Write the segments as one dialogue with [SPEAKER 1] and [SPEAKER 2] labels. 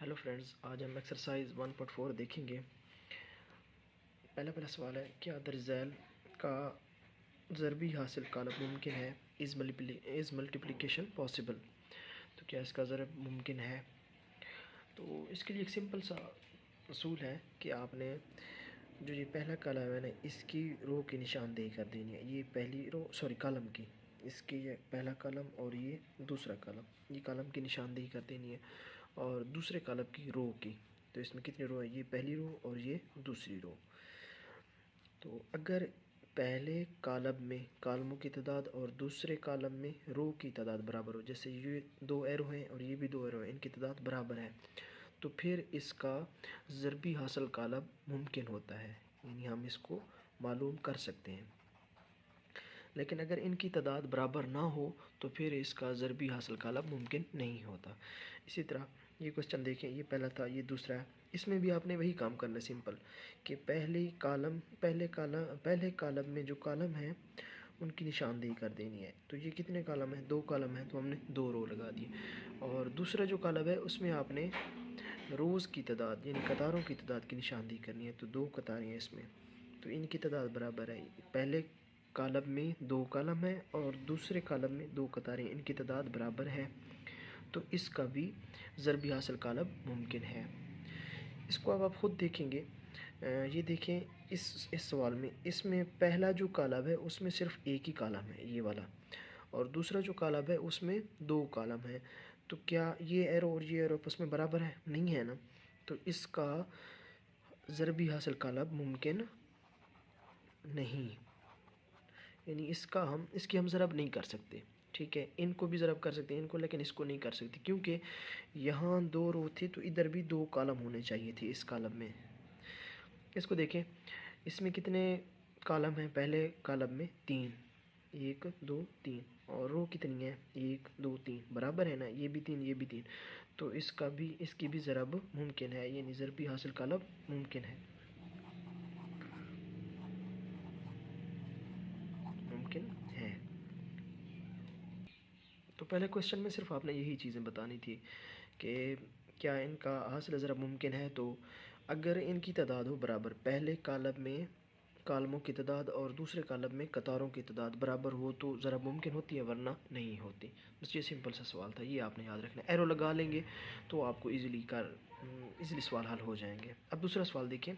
[SPEAKER 1] Hello friends, आज हम exercise 1.4 देखेंगे। पहला सवाल है, क्या दरज़ैल का ज़रबी हासिल कालब मुमकिन है? Is multiplication possible? तो क्या इसका ज़रब मुमकिन है? तो इसके लिए एक सिंपल सा असूल है कि आपने जो ये पहला कॉलम है ना, इसकी रो की निशानदेही कर देनी है। ये पहली रो कॉलम की, इसकी ये पहला कॉलम और ये दूसरा कॉलम, ये कॉलम की निशानदेही कर देनी है और दूसरे कॉलम की रो की। तो इसमें कितनी रो है? ये पहली रो और ये दूसरी रो। तो अगर पहले कॉलम में कॉलमों की तादाद और दूसरे कॉलम में रो की तादाद बराबर हो, जैसे ये दो एरो हैं और ये भी दो एरो हैं, इनकी तादाद बराबर है, तो फिर इसका ज़रबी हासिल कालब मुमकिन होता है, यानी हम इसको मालूम कर सकते हैं। लेकिन अगर इनकी तादाद बराबर ना हो तो फिर इसका ज़रबी हासिल कालब मुमकिन नहीं होता। इसी तरह ये क्वेश्चन देखें, ये पहला था, ये दूसरा है। इसमें भी आपने वही काम करना है सिंपल, कि पहले कॉलम में जो कॉलम है उनकी निशानदेही कर देनी है। तो ये कितने कॉलम है? दो कॉलम है, तो हमने दो रो लगा दी। और दूसरा जो कॉलम है उसमें आपने रोज़ की तादाद यानी कतारों की तादाद की निशानदेही करनी है। तो दो कतारें हैं इसमें, तो इनकी तादाद बराबर है। पहले कॉलम में दो कॉलम है और दूसरे कॉलम में दो कतारें, इनकी तादाद बराबर है, तो इसका भी ज़रबी हासिल कालब मुमकिन है। इसको अब आप ख़ुद देखेंगे। ये देखें, इस सवाल में इसमें पहला जो कॉलम है उसमें सिर्फ एक ही कॉलम है, ये वाला, और दूसरा जो कॉलम है उसमें दो कॉलम है। तो क्या ये एरो और ये एरो आपस में बराबर है? नहीं है ना। तो इसका ज़रबी हासिल कालब मुमकिन नहीं, यानी इसकी हम ज़रब नहीं कर सकते। ठीक है, इनको भी ज़रब कर सकते हैं इनको, लेकिन इसको नहीं कर सकते, क्योंकि यहाँ दो रो थी तो इधर भी दो कॉलम होने चाहिए थे इस कॉलम में। इसको देखें, इसमें कितने कॉलम हैं? पहले कॉलम में तीन, एक दो तीन, और रो कितनी है? एक दो तीन, बराबर है ना, ये भी तीन ये भी तीन। तो इसकी भी ज़रब मुमकिन है, यानी ज़रबी हासिल कालब मुमकिन है, मुमकिन है। तो पहले क्वेश्चन में सिर्फ आपने यही चीज़ें बतानी थी कि क्या इनका हासिल ज़रब मुमकिन है। तो अगर इनकी तादाद हो बराबर, पहले कॉलम में कॉलमों की तादाद और दूसरे कॉलम में कतारों की तादाद बराबर हो तो ज़रब मुमकिन होती है, वरना नहीं होती। बस ये सिंपल सा सवाल था, ये आपने याद रखना। एरो लगा लेंगे तो आपको इजीली सवाल हल हो जाएंगे। अब दूसरा सवाल देखें।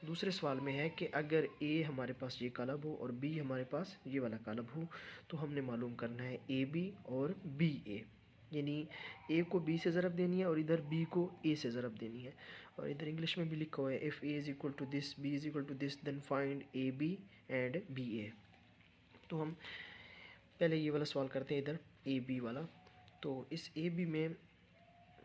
[SPEAKER 1] दूसरे सवाल में है कि अगर ए हमारे पास ये कॉलम हो और बी हमारे पास ये वाला कॉलम हो, तो हमने मालूम करना है ए बी और बी ए, यानी ए को बी से ज़रब देनी है और इधर बी को ए से ज़रब देनी है। और इधर इंग्लिश में भी लिखा हुआ है, if A is equal to this, B is equal to this, then find A B and B A. तो हम पहले ये वाला सवाल करते हैं, इधर ए बी वाला। तो इस ए बी में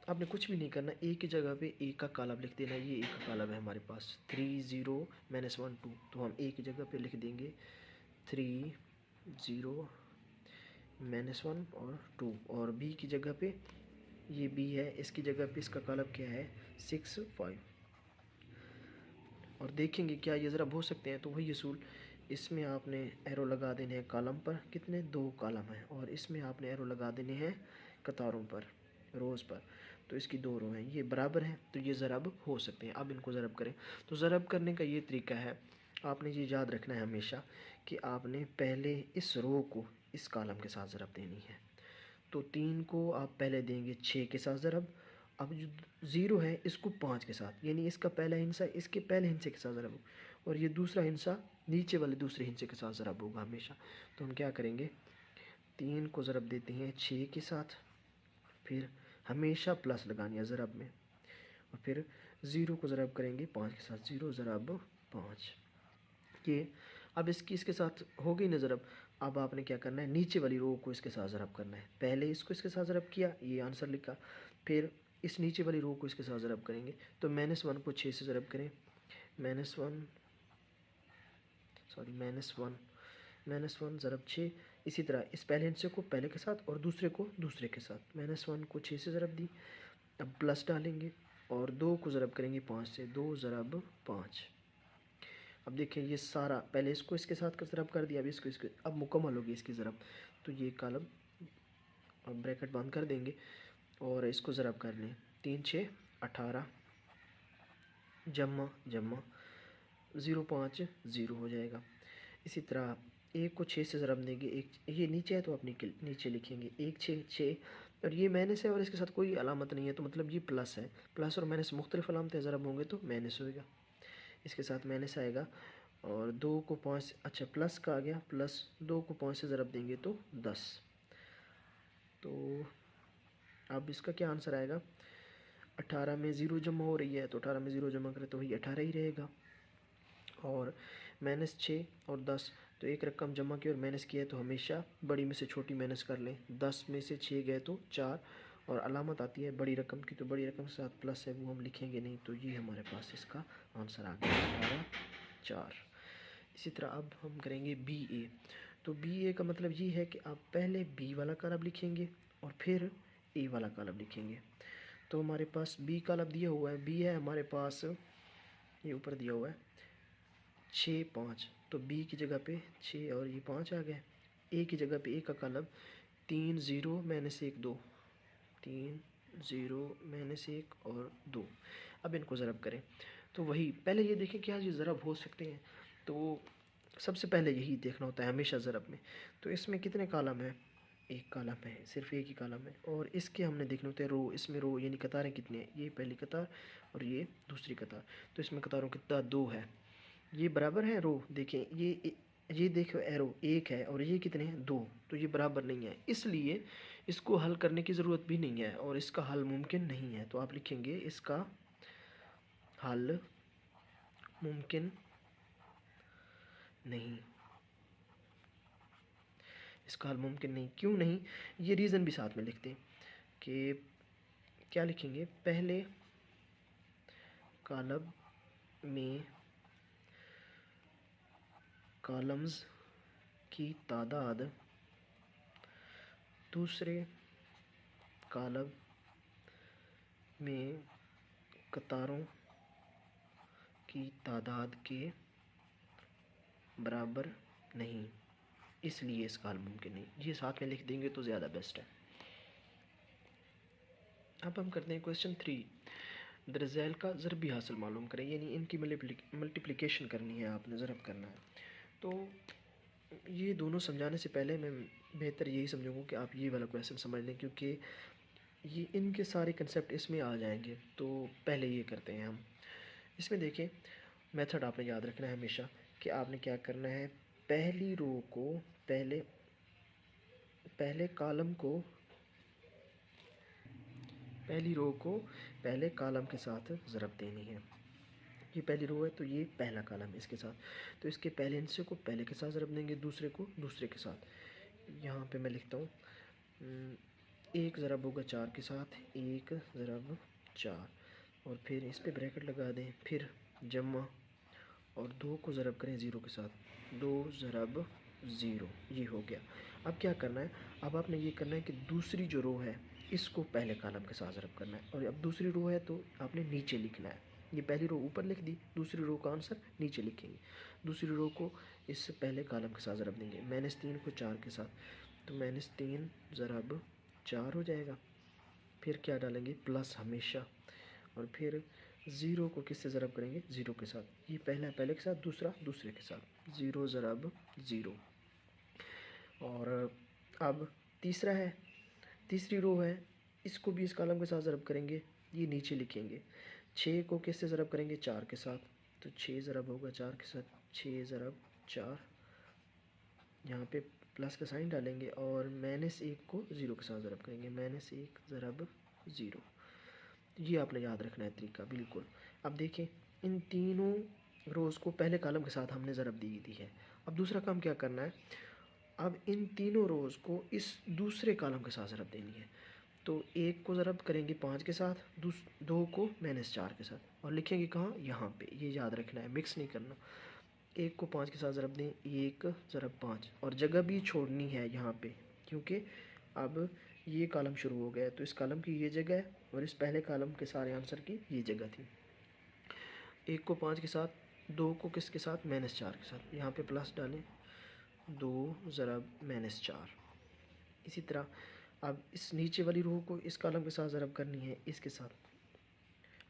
[SPEAKER 1] आपने कुछ भी नहीं करना, ए की जगह पे ए का कॉलम लिख देना। ये ए का कॉलम है हमारे पास 3 0 -1 2, तो हम ए की जगह पे लिख देंगे 3 0 -1 और 2, और बी की जगह पे ये बी है, इसकी जगह पे इसका कॉलम क्या है? 6 5। और देखेंगे क्या ये ज़रा हो सकते हैं। तो वही असूल, इसमें आपने एरो लगा देने हैं कॉलम पर, कितने? दो कॉलम हैं, और इसमें आपने एरो लगा देने हैं कतारों पर, रोज़ पर। तो इसकी दो रो हैं, ये बराबर हैं, तो ये ज़रब हो सकते हैं। अब इनको ज़रब करें। तो ज़रब करने का ये तरीका है, आपने ये याद रखना है हमेशा कि आपने पहले इस रो को इस कॉलम के साथ ज़रब देनी है। तो 3 को आप पहले देंगे 6 के साथ ज़रब। अब जो 0 है इसको 5 के साथ, यानी इसका पहला हिस्सा इसके पहले हिस्से के साथ ज़रब हो, और ये दूसरा हिस्सा नीचे वाले दूसरे हिस्से के साथ ज़रब होगा हमेशा। तो हम क्या करेंगे, 3 को ज़रब देते हैं 6 के साथ, फिर हमेशा प्लस लगानी है ज़रब में, और फिर 0 को ज़रब करेंगे 5 के साथ, 0 ज़रब 5। ये अब इसके साथ हो गई ना ज़रब। अब आपने क्या करना है, नीचे वाली रो को इसके साथ ज़रब करना है। पहले इसको इसके साथ ज़रब किया, ये आंसर लिखा, फिर इस नीचे वाली रो को इसके साथ ज़रब करेंगे। तो -1 को 6 से ज़रब करें, -1 ज़रब 6। इसी तरह इस पहले हिस्से को पहले के साथ और दूसरे को दूसरे के साथ, -1 को 6 से ज़रब दी। अब प्लस डालेंगे और 2 को ज़रब करेंगे 5 से, 2 ज़रब 5। अब देखिए ये सारा, पहले इसको इसके साथ का ज़रब कर दिया, अब इसको इसके, अब मुकम्मल होगी इसकी ज़रब। तो ये कॉलम अब ब्रैकेट बंद कर देंगे और इसको ज़रब कर लें, 3 6 18 जमा जमा 0.5 0 हो जाएगा। इसी तरह 1 को 6 से ज़रब देंगे, एक ये नीचे है तो आप नीचे लिखेंगे 1 6 6, और ये माइनस है और इसके साथ कोई अलामत नहीं है तो मतलब ये प्लस है। प्लस और माइनस मुख्तलिफ अलामतें ज़रब होंगे तो माइनस होएगा, इसके साथ माइनस आएगा। और 2 को 5, अच्छा प्लस का आ गया, प्लस 2 को 5 से ज़रब देंगे तो 10। तो अब इसका क्या आंसर आएगा, 18 में 0 जमा हो रही है तो 18 में 0 जमा करें तो वही 18 ही रहेगा। और माइनस 6 और 10, तो एक रकम जमा की और माइनस किया है तो हमेशा बड़ी में से छोटी माइनस कर लें। 10 में से 6 गए तो 4, और अलामत आती है बड़ी रकम की तो बड़ी रकम के साथ प्लस है वो हम लिखेंगे नहीं, तो ये हमारे पास इसका आंसर आ गया 18 4। इसी तरह अब हम करेंगे बी ए। तो बी ए का मतलब ये है कि आप पहले बी वाला कॉलम लिखेंगे और फिर ए वाला कॉलम लिखेंगे। तो हमारे पास बी कॉलम दिया हुआ है, बी है हमारे पास, ये ऊपर दिया हुआ है 6 5, तो बी की जगह पे 6 और ये 5 आ गए। ए की जगह पे ए का कॉलम 3 0 माइनस 1 2, 3 0 माइनस 1 और 2। अब इनको ज़रब करें तो वही पहले ये देखें क्या ये ज़रब हो सकते हैं, तो सबसे पहले यही देखना होता है हमेशा ज़रब में। तो इसमें कितने कॉलम हैं, एक कॉलम है, सिर्फ एक ही कॉलम है। और इसके हमने देखने होते हैं रो, इसमें रो यानी कतारें कितनी हैं, ये पहली कतार और ये दूसरी कतार, तो इसमें कतारों कितना 2 है। ये बराबर है रो, देखें ये देखो एरो 1 है और ये कितने हैं 2, तो ये बराबर नहीं है, इसलिए इसको हल करने की ज़रूरत भी नहीं है और इसका हल मुमकिन नहीं है। तो आप लिखेंगे इसका हल मुमकिन नहीं, इसका हल मुमकिन नहीं। क्यों नहीं, ये रीज़न भी साथ में लिखते हैं कि क्या लिखेंगे, पहले कॉलम में कॉलम्स की तादाद दूसरे कॉलम में कतारों की तादाद के बराबर नहीं, इसलिए इसका हल मुमकिन नहीं। ये साथ में लिख देंगे तो ज़्यादा बेस्ट है। अब हम करते हैं क्वेश्चन 3, दरअसल का ज़रबी हासिल मालूम करें, यानी इनकी मल्टीप्लिकेशन करनी है, आपने ज़रब करना है। तो ये दोनों समझाने से पहले मैं बेहतर यही समझूंगा कि आप ये वाला क्वेश्चन समझ लें, क्योंकि ये इनके सारे कंसेप्ट इसमें आ जाएंगे। तो पहले ये करते हैं हम, इसमें देखें मेथड आपने याद रखना है हमेशा कि आपने क्या करना है, पहली रो को पहले कॉलम को पहली रो को पहले कॉलम के साथ ज़रब देनी है। ये पहली रो है तो ये पहला कॉलम है इसके साथ, तो इसके पहले हिस्से को पहले के साथ ज़रब देंगे, दूसरे को दूसरे के साथ। यहाँ पे मैं लिखता हूँ 1 ज़रब होगा 4 के साथ, 1 ज़रब 4, और फिर इस पे ब्रैकेट लगा दें, फिर जमा, और 2 को ज़रब करें 0 के साथ, 2 ज़रब 0, ये हो गया। अब क्या करना है, अब आपने ये करना है कि दूसरी जो रो है इसको पहले कॉलम के साथ ज़रब करना है, और अब दूसरी रो है तो आपने नीचे लिखना है। ये पहली रो ऊपर लिख दी, दूसरी रो का आंसर नीचे लिखेंगे। दूसरी रो को इससे पहले कॉलम के साथ ज़रब देंगे, -3 को 4 के साथ, तो -3 ज़रब 4 हो जाएगा। फिर क्या डालेंगे, प्लस हमेशा, और फिर 0 को किससे ज़रब करेंगे, 0 के साथ। ये पहला पहले के साथ, दूसरा दूसरे के साथ, 0 ज़रब 0। और अब तीसरा है, तीसरी रो है, इसको भी इस कॉलम के साथ ज़रब करेंगे, ये नीचे लिखेंगे। 6 को किससे ज़रब करेंगे, 4 के साथ, तो 6 ज़रब होगा 4 के साथ, 6 ज़रब 4, यहाँ पे प्लस का साइन डालेंगे, और -1 को 0 के साथ ज़रब करेंगे, -1 ज़रब 0। ये आपने याद रखना है तरीका बिल्कुल। अब देखें इन तीनों रोज़ को पहले कॉलम के साथ हमने ज़रब दी है। अब दूसरा काम क्या करना है, अब इन तीनों रोज़ को इस दूसरे कॉलम के साथ ज़रब देनी है। तो 1 को ज़रब करेंगे 5 के साथ, 2 को -4 के साथ, और लिखेंगे कहाँ, यहाँ पे। ये याद रखना है, मिक्स नहीं करना। 1 को 5 के साथ ज़रब दें, 1 ज़रब 5, और जगह भी छोड़नी है यहाँ पे, क्योंकि अब ये कॉलम शुरू हो गया, तो इस कॉलम की ये जगह है और इस पहले कॉलम के सारे आंसर की ये जगह थी। 1 को 5 के साथ, 2 को किसके साथ, -4 के साथ, यहाँ पे प्लस डालें, 2 ज़रब -4। इसी तरह अब इस नीचे वाली रो को इस कॉलम के साथ ज़रब करनी है इसके साथ,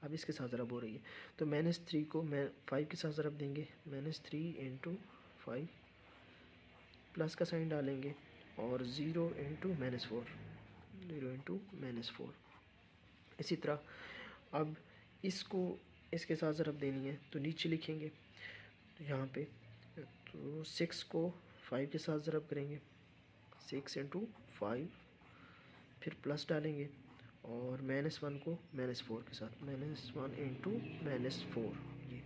[SPEAKER 1] अब इसके साथ ज़रब हो रही है, तो -3 को मैं 5 के साथ ज़रब देंगे, -3 इंटू 5, प्लस का साइन डालेंगे, और 0 इंटू -4, 0 इंटू -4। इसी तरह अब इसको इसके साथ ज़रब देनी है, तो नीचे लिखेंगे, तो यहाँ पे तो 6 को 5 के साथ ज़रब करेंगे, 6 इंटू 5, फिर प्लस डालेंगे, और -1 को -4 के साथ, -1 इंटू -4। ये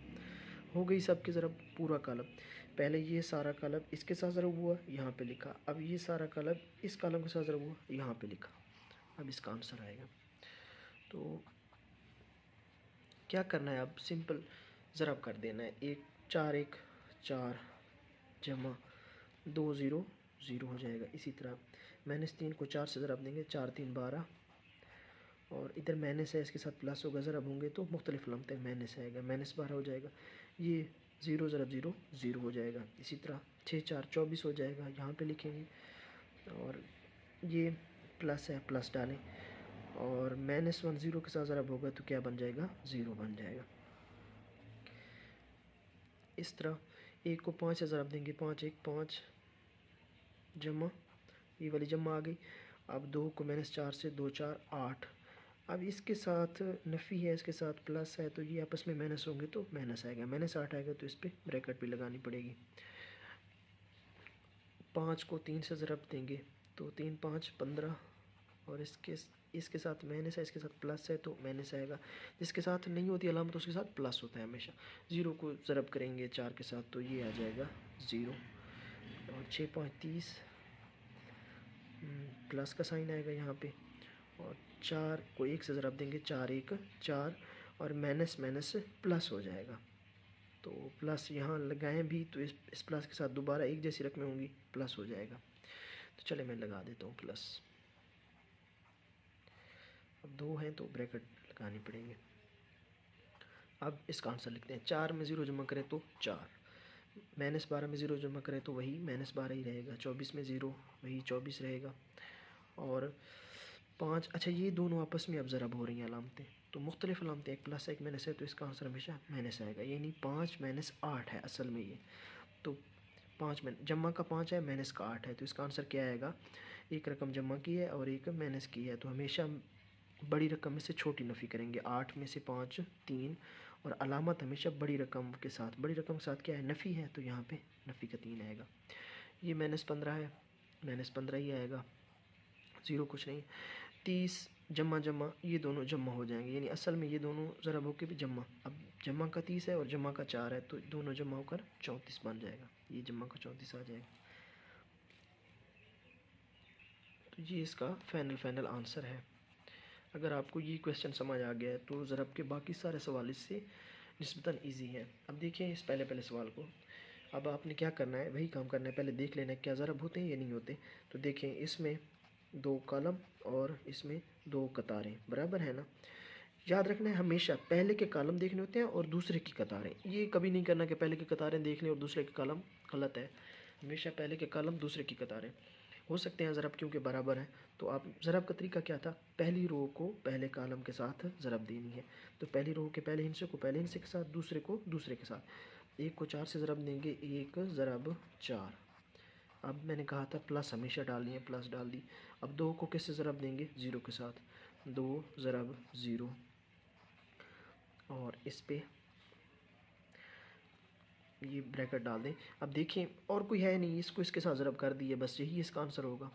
[SPEAKER 1] हो गई सबके ज़रब पूरा कॉलम। पहले ये सारा कॉलम इसके साथ ज़रब हुआ, यहाँ पे लिखा। अब ये सारा कॉलम इस कॉलम के साथ ज़रब हुआ, यहाँ पे लिखा। अब इसका आंसर आएगा। तो क्या करना है, अब सिंपल ज़रब कर देना है। 4 जमा 2 0 0 हो जाएगा। इसी तरह -3 को 4 से ज़रब देंगे, 4 3 12, और इधर माइनस है, इसके साथ प्लस होगा, ज़रब होंगे तो मुख्तलिफ अलामतें माइनस आएगा, -12 हो जाएगा। ये 0 ज़रब 0 0 हो जाएगा। इसी तरह 6 4 24 हो जाएगा, यहाँ पे लिखेंगे, और ये प्लस है, प्लस डालें, और -1 0 के साथ ज़रब होगा तो क्या बन जाएगा, 0 बन जाएगा। इस तरह 1 को 5 से ज़रब देंगे, 5 1 5 जमा, ये वाली जमा आ गई। अब 2 को -4 से 2 4 8। अब इसके साथ नफ़ी है, इसके साथ प्लस है, तो ये आपस में माइनस होंगे तो माइनस आएगा, -8 आएगा, तो इस पर ब्रैकेट भी लगानी पड़ेगी। 5 को 3 से ज़रब देंगे, तो 3 5 15, और इसके साथ माइनस है, इसके साथ प्लस है, तो माइनस आएगा। जिसके साथ नहीं होती अलामत, तो उसके साथ प्लस होता है हमेशा। 0 को ज़रब करेंगे 4 के साथ, तो ये आ जाएगा 0, और 6 5 30, प्लस का साइन आएगा यहाँ पे, और 4 को 1 से ज़रब देंगे, 4 1 4, और माइनस माइनस प्लस हो जाएगा। तो प्लस यहाँ लगाएं भी तो इस प्लस के साथ दोबारा एक जैसी रकमें होंगी, प्लस हो जाएगा। तो चले मैं लगा देता हूँ प्लस। अब 2 हैं तो ब्रैकेट लगानी पड़ेंगे। अब इसका आंसर लिखते हैं। 4 में 0 जमा करें तो 4, -12 में 0 जमा करें तो वही -12 ही रहेगा, 24 में 0 वही 24 रहेगा, और 5, अच्छा ये दोनों आपस में अब ज़रब हो रही हैं अलामतें, तो मुख्तलिफ अलामतें, एक प्लस है एक माइनस है, तो इसका आंसर हमेशा माइनस आएगा। यानी 5 -8 है असल में ये, तो 5 में जमा का 5 है, माइनस का 8 है, तो इसका आंसर क्या आएगा, एक रकम जमा की है और एक माइनस की है, तो हमेशा बड़ी रकम में से छोटी नफ़ी करेंगे। 8 में से 5 3, और अलामत हमेशा बड़ी रकम के साथ, बड़ी रकम के साथ क्या है, नफ़ी है, तो यहाँ पे नफ़ी का 3 आएगा। ये -15 है, -15 ही आएगा, 0 कुछ नहीं। 30 जमा जमा, ये दोनों जमा हो जाएंगे, यानी असल में ये दोनों ज़रब होकर भी जमा। अब जमा का 30 है और जमा का 4 है, तो दोनों जमा होकर 34 बन जाएगा, ये जमा का 34 आ जाएगा। तो ये इसका फाइनल आंसर है। अगर आपको ये क्वेश्चन समझ आ गया है तो ज़रब के बाकी सारे सवाल इससे निस्बतन ईजी हैं। अब देखिए इस पहले सवाल को। अब आपने क्या करना है, वही काम करना है, पहले देख लेना है क्या ज़रब होते हैं या नहीं होते। तो देखें, इसमें 2 कॉलम और इसमें 2 कतारें बराबर है ना। याद रखना है हमेशा पहले के कॉलम देखने होते हैं और दूसरे की कतारें। ये कभी नहीं करना कि पहले की कतारें देख लें और दूसरे के कॉलम, गलत है। हमेशा पहले के कॉलम दूसरे की कतारें हो सकते हैं ज़रब क्योंकि बराबर हैं। तो आप ज़रब का तरीका क्या था, पहली रो को पहले कॉलम के साथ ज़रब देनी है। तो पहली रो के पहले हिस्से को पहले हिस्से के साथ, दूसरे को दूसरे के साथ। 1 को 4 से ज़रब देंगे, 1 ज़रब 4। अब मैंने कहा था प्लस हमेशा डालनी है, प्लस डाल दी। अब 2 को किससे ज़रब देंगे, 0 के साथ, 2 ज़रब 0, और इस पे ये ब्रैकेट डाल दें। अब देखिए और कोई है नहीं, इसको इसके साथ ज़रब कर दिए, बस यही इसका आंसर होगा।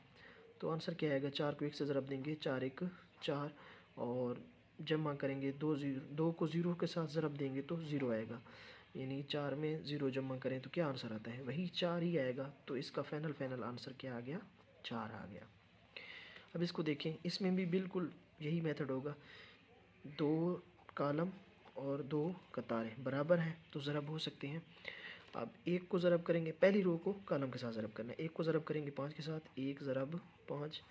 [SPEAKER 1] तो आंसर क्या आएगा, 4 को 1 से ज़रब देंगे, 4 1 4, और जमा करेंगे 2 को 0 के साथ ज़रब देंगे तो 0 आएगा। यानी 4 में 0 जमा करें तो क्या आंसर आता है, वही 4 ही आएगा। तो इसका फाइनल आंसर क्या आ गया, 4 आ गया। अब इसको देखें, इसमें भी बिल्कुल यही मेथड होगा। 2 कॉलम और 2 कतारें बराबर हैं तो ज़रब हो सकते हैं। अब 1 को ज़रब करेंगे, पहली रो को कॉलम के साथ ज़रब करना है। 1 को ज़रब करेंगे 5 के साथ, 1 ज़रब 5,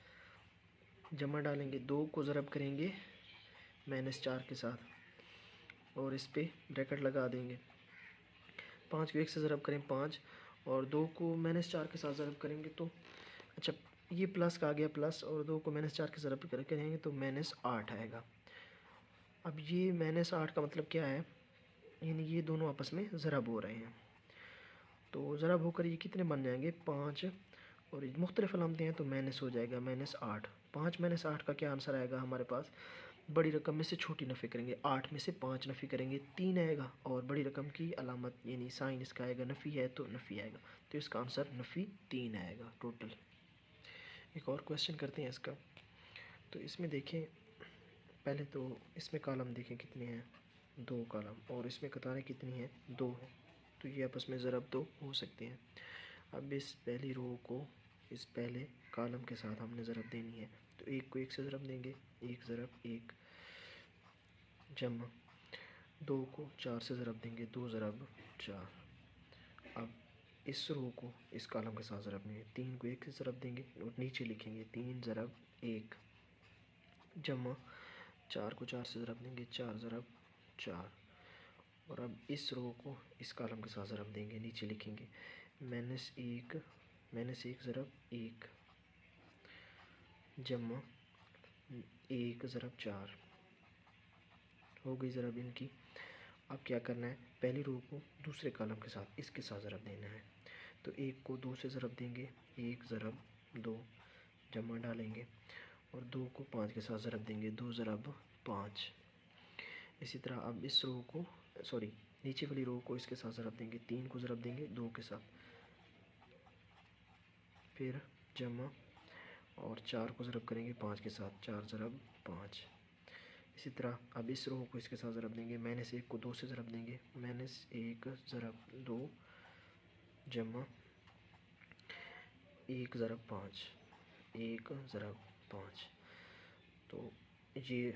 [SPEAKER 1] जमा डालेंगे। 2 को ज़रब करेंगे -4 के साथ, और इस पे ब्रैकेट लगा देंगे। 5 को 1 से ज़रब करें 5, और 2 को -4 के साथ ज़रब करेंगे तो, अच्छा ये प्लस का आ गया प्लस, और 2 को -4 के ज़रब करेंगे तो -8 आएगा। अब ये -8 का मतलब क्या है, यानी ये दोनों आपस में ज़रब हो रहे हैं, तो ज़रब होकर ये कितने बन जाएंगे 5, और मुख्तलिफ अलामतें हैं तो माइनस हो जाएगा -8। 5 -8 का क्या आंसर आएगा हमारे पास, बड़ी रकम में से छोटी नफ़ी करेंगे, 8 में से 5 नफ़ी करेंगे 3 आएगा, और बड़ी रकम की अलामत यानी साइन इसका आएगा नफ़ी है तो नफ़ी आएगा, तो इसका आंसर नफ़ी 3 आएगा टोटल। एक और क्वेश्चन करते हैं इसका। तो इसमें देखें, पहले तो इसमें कॉलम देखें कितने हैं, 2 कॉलम, और इसमें कतारें कितनी हैं, 2 हैं, तो ये आपस में ज़रब तो हो सकते हैं। अब इस पहली रो को इस पहले कॉलम के साथ हमने ज़रब देनी है, तो 1 को 1 से ज़रब देंगे, 1 ज़रब 1, जमा 2 को 4 से ज़रब देंगे, 2 ज़रब 4। अब इस रो को इस कॉलम के साथ ज़रब देंगे, 3 को 1 से ज़रब देंगे और नीचे लिखेंगे 3 ज़रब 1, जमा 4 को 4 से ज़रब देंगे, 4 ज़रब 4। और अब इस रो को इस कॉलम के साथ ज़रब देंगे, नीचे लिखेंगे -1 ज़रब 1, जमा 1 ज़रब 4। हो गई ज़रब इनकी। अब क्या करना है, पहली रो को दूसरे कॉलम के साथ इसके साथ ज़रब देना है, तो 1 को 2 से ज़रब देंगे, 1 ज़रब 2, जमा डालेंगे, और 2 को 5 के साथ ज़रब देंगे, 2 ज़रब 5। इसी तरह अब इस रो को नीचे वाली रो को इसके साथ ज़रब देंगे, 3 को ज़रब देंगे 2 के साथ, फिर जमा, और 4 को ज़रब करेंगे 5 के साथ, 4 ज़रब 5। इसी तरह अब इस रो को इसके साथ ज़रब देंगे, -1 को 2 से ज़रब देंगे, -1 ज़रब 2, जमा 1 ज़रब 5, 1 ज़रब 5। तो ये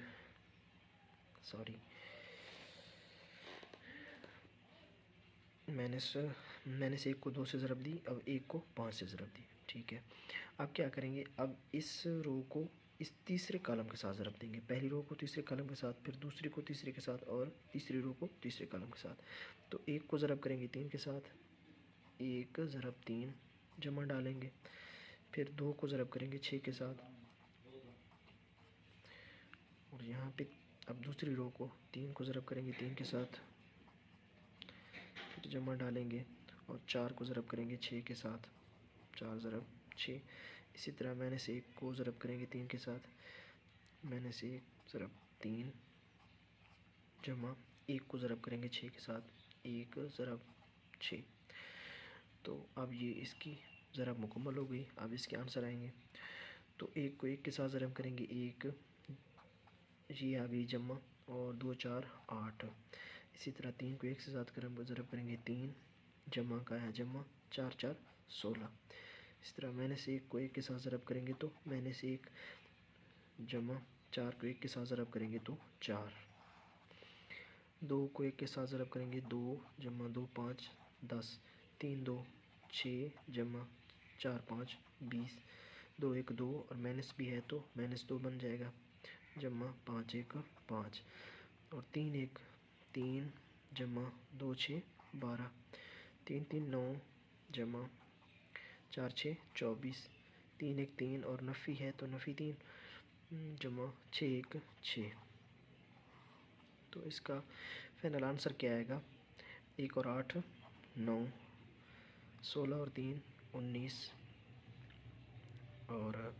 [SPEAKER 1] -1 को 2 से ज़रब दी, अब 1 को 5 से ज़रब दी, ठीक है। अब क्या करेंगे, अब इस रो को इस तीसरे कॉलम के साथ ज़रब देंगे, पहली रो को तीसरे कॉलम के साथ, फिर दूसरी को तीसरे के साथ, और तीसरी रो को तीसरे कॉलम के साथ। तो 1 को ज़रब करेंगे 3 के साथ, 1 ज़रब 3, जमा डालेंगे, फिर 2 को ज़रब करेंगे 6 के साथ, और यहाँ पे अब दूसरी रो को 3 को ज़रब करेंगे 3 के साथ, फिर जमा डालेंगे, और 4 को ज़रब करेंगे 6 के साथ, 4 ज़रब 6। इसी तरह -1 को ज़रब करेंगे 3 के साथ, -1 ज़रब 3, जमा 1 को ज़रब करेंगे 6 के साथ, 1 ज़रब 6। तो अब ये इसकी ज़रब मुकम्मल हो गई। अब इसके आंसर आएंगे, तो 1 को 1 के साथ ज़रब करेंगे 1, ये आ गई जमा, और 2 4 8। इसी तरह 3 को 1 से साथ ज़रब करेंगे 3, जमा का है जमा, 4 4 16। इस तरह -1 को 1 के साथ ज़रब करेंगे तो -1, जमा 4 को 1 के साथ ज़रब करेंगे तो 4। 2 को 1 के साथ ज़रब करेंगे 2, जमा 2 5 10, 3 2 6, जमा 4 5 20, 2 1 2, और माइनस भी है तो -2 बन जाएगा, जमा 5 1 5, और 3 1 3, जमा 2 6 12, 3 3 9, जमा 4 6 24, 3 1 3, और नफ़ी है तो नफ़ी 3, जमा 6 1 6। तो इसका फाइनल आंसर क्या आएगा, 1 और 8 9, 16 और 3 19, और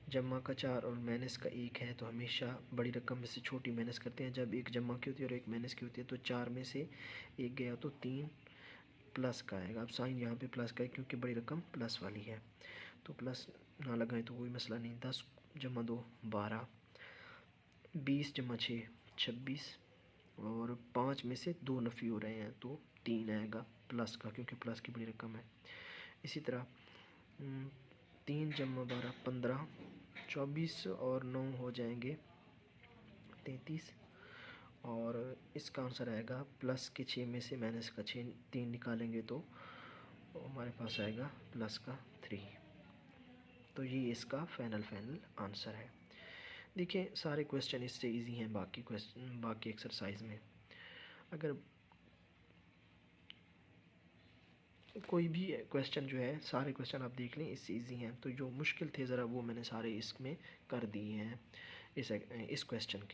[SPEAKER 1] जमा का 4 और माइनस का 1 है, तो हमेशा बड़ी रकम में से छोटी माइनस करते हैं। जब एक जमा की होती है और एक माइनस की होती है, तो 4 में से 1 गया तो 3 प्लस का आएगा। अब साइन यहाँ पे प्लस का है क्योंकि बड़ी रकम प्लस वाली है, तो प्लस ना लगाएं तो कोई मसला नहीं। 10 जमा 2 12, 20 जमा 6 26, और 5 में से 2 नफ़ी हो रहे हैं तो 3 आएगा प्लस का, क्योंकि प्लस की बड़ी रकम है। इसी तरह 3 जमा 12 15, 24 और 9 हो जाएंगे 33, और इसका आंसर आएगा प्लस के 6 में से माइनस का 6 3 निकालेंगे तो हमारे पास आएगा प्लस का 3। तो ये इसका फाइनल आंसर है। देखिए सारे क्वेश्चन इससे इजी हैं बाकी एक्सरसाइज में। अगर कोई भी क्वेश्चन जो है, सारे क्वेश्चन आप देख लें इससे इजी हैं, तो जो मुश्किल थे ज़रा वो मैंने सारे इसमें कर दिए हैं इस क्वेश्चन के।